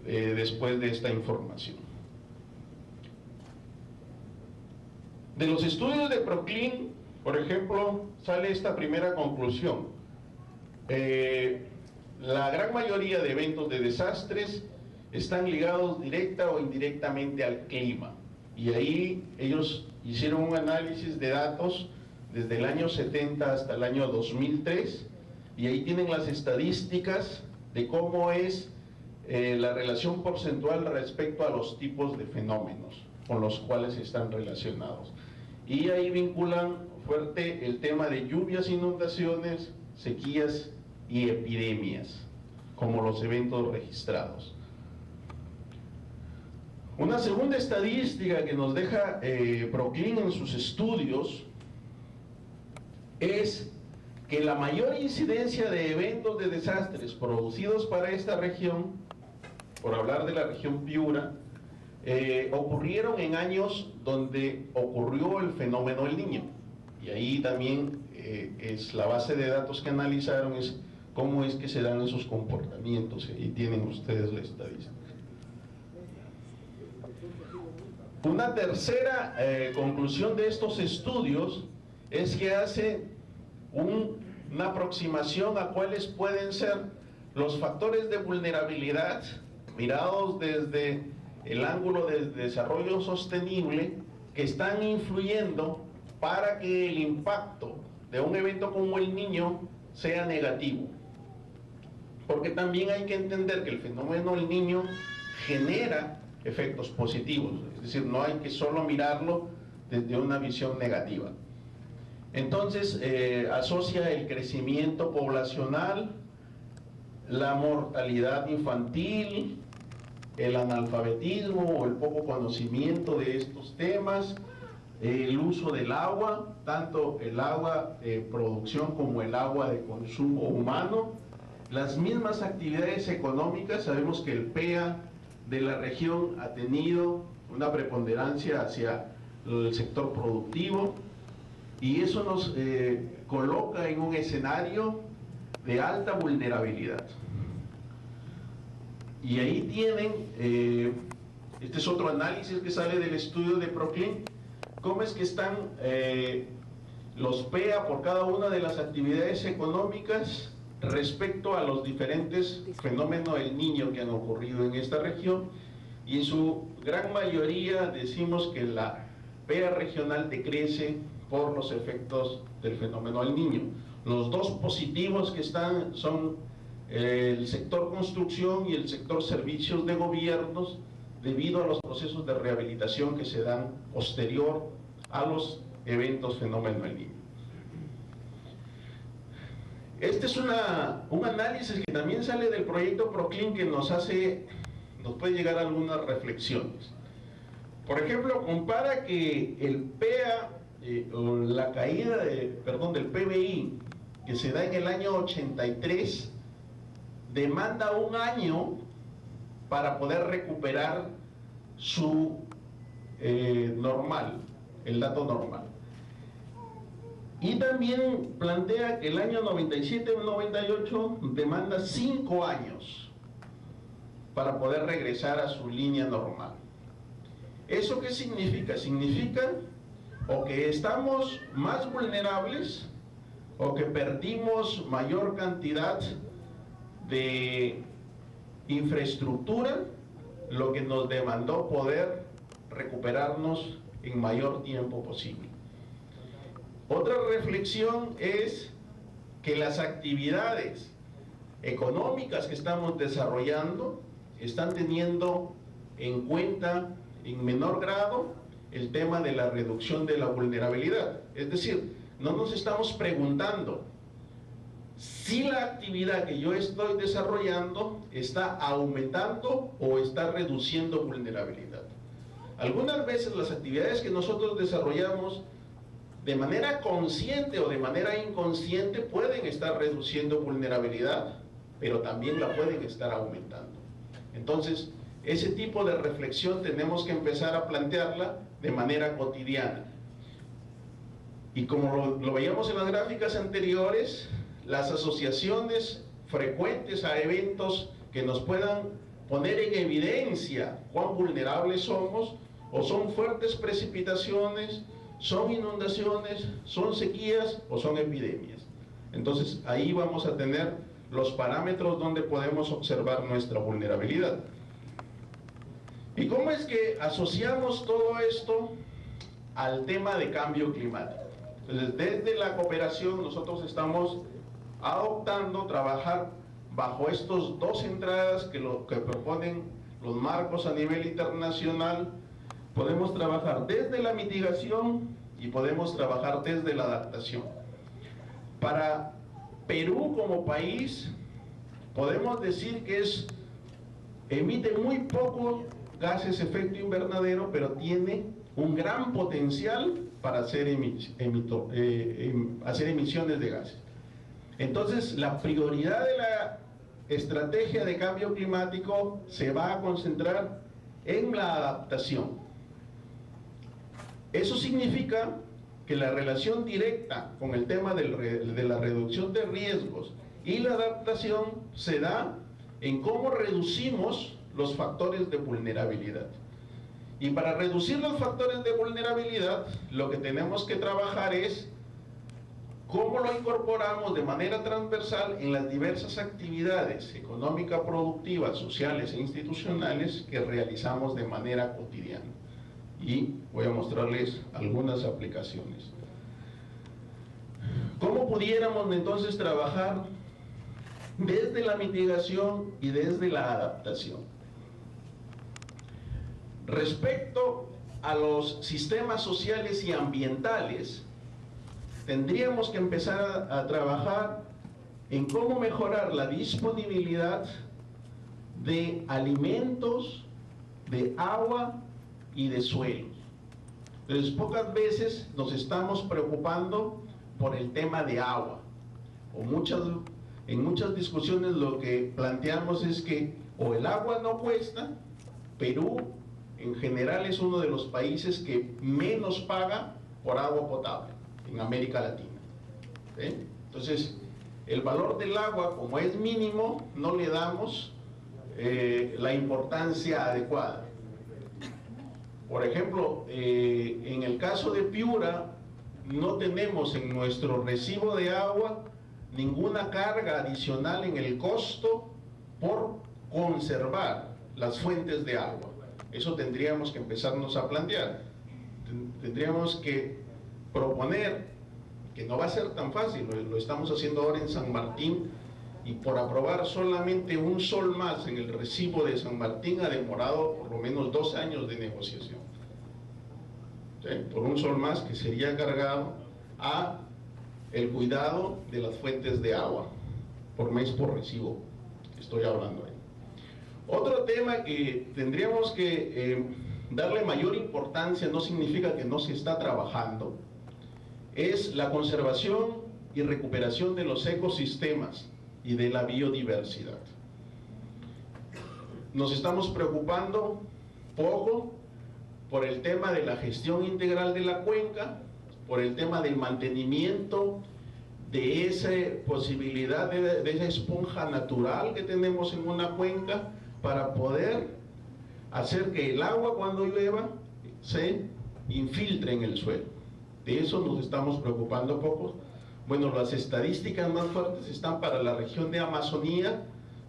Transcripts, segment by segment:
después de esta información. De los estudios de Proclin, por ejemplo, sale esta primera conclusión. La gran mayoría de eventos de desastres están ligados directa o indirectamente al clima, y ahí ellos hicieron un análisis de datos desde el año 70 hasta el año 2003, y ahí tienen las estadísticas de cómo es la relación porcentual respecto a los tipos de fenómenos con los cuales están relacionados, y ahí vinculan fuerte el tema de lluvias, inundaciones, sequías y epidemias como los eventos registrados. Una segunda estadística que nos deja Proclin en sus estudios es que la mayor incidencia de eventos de desastres producidos para esta región, por hablar de la región Piura, ocurrieron en años donde ocurrió el fenómeno del Niño, y ahí también es la base de datos que analizaron, es cómo es que se dan esos comportamientos, y tienen ustedes la estadística. Una tercera conclusión de estos estudios es que hace una aproximación a cuáles pueden ser los factores de vulnerabilidad mirados desde el ángulo del desarrollo sostenible que están influyendo para que el impacto de un evento como el Niño sea negativo. Porque también hay que entender que el fenómeno del Niño genera efectos positivos, es decir, no hay que solo mirarlo desde una visión negativa. Entonces, asocia el crecimiento poblacional, la mortalidad infantil, el analfabetismo o el poco conocimiento de estos temas, el uso del agua, tanto el agua de producción como el agua de consumo humano, las mismas actividades económicas. Sabemos que el PEA de la región ha tenido una preponderancia hacia el sector productivo, y eso nos coloca en un escenario de alta vulnerabilidad. Y ahí tienen, este es otro análisis que sale del estudio de Proclin, cómo es que están los PEA por cada una de las actividades económicas respecto a los diferentes fenómenos del Niño que han ocurrido en esta región, y en su gran mayoría decimos que la PEA regional decrece por los efectos del fenómeno del Niño. Los dos positivos que están son el sector construcción y el sector servicios de gobiernos, debido a los procesos de rehabilitación que se dan posterior a los eventos fenómeno del Niño. Este es un análisis que también sale del proyecto Proclin, que nos puede llegar a algunas reflexiones. Por ejemplo, compara que el PEA, o la caída del PBI, que se da en el año 83, demanda un año para poder recuperar su normal, el dato normal. Y también plantea que el año 97-98 demanda 5 años para poder regresar a su línea normal. ¿Eso qué significa? Significa o que estamos más vulnerables, o que perdimos mayor cantidad de infraestructura, lo que nos demandó poder recuperarnos en mayor tiempo posible. Otra reflexión es que las actividades económicas que estamos desarrollando están teniendo en cuenta en menor grado el tema de la reducción de la vulnerabilidad. Es decir, no nos estamos preguntando si la actividad que yo estoy desarrollando está aumentando o está reduciendo vulnerabilidad. Algunas veces las actividades que nosotros desarrollamos de manera consciente o de manera inconsciente pueden estar reduciendo vulnerabilidad, pero también la pueden estar aumentando. Entonces, ese tipo de reflexión tenemos que empezar a plantearla de manera cotidiana. Y como lo veíamos en las gráficas anteriores, las asociaciones frecuentes a eventos que nos puedan poner en evidencia cuán vulnerables somos, o son fuertes precipitaciones, son inundaciones, son sequías o son epidemias. Entonces ahí vamos a tener los parámetros donde podemos observar nuestra vulnerabilidad. ¿Y cómo es que asociamos todo esto al tema de cambio climático? Entonces, desde la cooperación nosotros estamos adoptando trabajar bajo estos dos entradas que proponen los marcos a nivel internacional. Podemos trabajar desde la mitigación y podemos trabajar desde la adaptación. Para Perú como país, podemos decir que emite muy poco gases de efecto invernadero, pero tiene un gran potencial para hacer emisiones de gases. Entonces, la prioridad de la estrategia de cambio climático se va a concentrar en la adaptación. Eso significa que la relación directa con el tema de la reducción de riesgos y la adaptación se da en cómo reducimos los factores de vulnerabilidad. Y para reducir los factores de vulnerabilidad, lo que tenemos que trabajar es cómo lo incorporamos de manera transversal en las diversas actividades económicas, productivas, sociales e institucionales que realizamos de manera cotidiana. Y voy a mostrarles algunas aplicaciones. ¿Cómo pudiéramos entonces trabajar desde la mitigación y desde la adaptación? Respecto a los sistemas sociales y ambientales, tendríamos que empezar a trabajar en cómo mejorar la disponibilidad de alimentos, de agua y de suelos. Entonces, pocas veces nos estamos preocupando por el tema de agua. En muchas discusiones lo que planteamos es que o el agua no cuesta. Perú en general es uno de los países que menos paga por agua potable en América Latina. ¿Sí? Entonces, el valor del agua, como es mínimo, no le damos la importancia adecuada. Por ejemplo, en el caso de Piura, no tenemos en nuestro recibo de agua ninguna carga adicional en el costo por conservar las fuentes de agua. Eso tendríamos que empezarnos a plantear. Tendríamos que proponer, que no va a ser tan fácil, lo estamos haciendo ahora en San Martín, y por aprobar solamente un sol más en el recibo de San Martín ha demorado por lo menos 2 años de negociación. ¿Sí? Por un sol más que sería cargado a el cuidado de las fuentes de agua, por mes por recibo, estoy hablando ahí. Otro tema que tendríamos que darle mayor importancia, no significa que no se está trabajando, es la conservación y recuperación de los ecosistemas y de la biodiversidad. Nos estamos preocupando poco por el tema de la gestión integral de la cuenca, por el tema del mantenimiento de esa posibilidad de esa esponja natural que tenemos en una cuenca para poder hacer que el agua cuando llueva se infiltre en el suelo. De eso nos estamos preocupando poco. Bueno, las estadísticas más fuertes están para la región de Amazonía,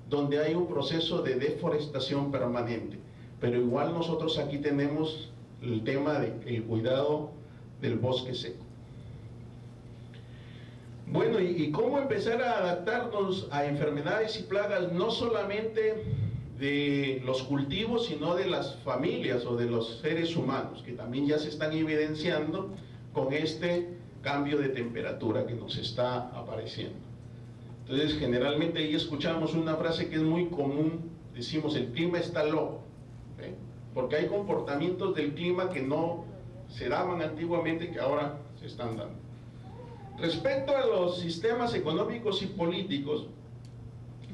donde hay un proceso de deforestación permanente. Pero igual nosotros aquí tenemos el tema del cuidado del bosque seco. Bueno, ¿y cómo empezar a adaptarnos a enfermedades y plagas, no solamente de los cultivos, sino de las familias o de los seres humanos, que también ya se están evidenciando con este cambio de temperatura que nos está apareciendo? Entonces, generalmente ahí escuchamos una frase que es muy común, decimos: el clima está loco, ¿eh? Porque hay comportamientos del clima que no se daban antiguamente, que ahora se están dando. Respecto a los sistemas económicos y políticos,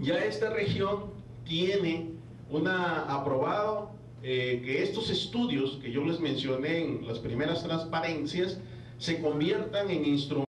ya esta región tiene aprobado que estos estudios que yo les mencioné en las primeras transparencias se conviertan en instrumentos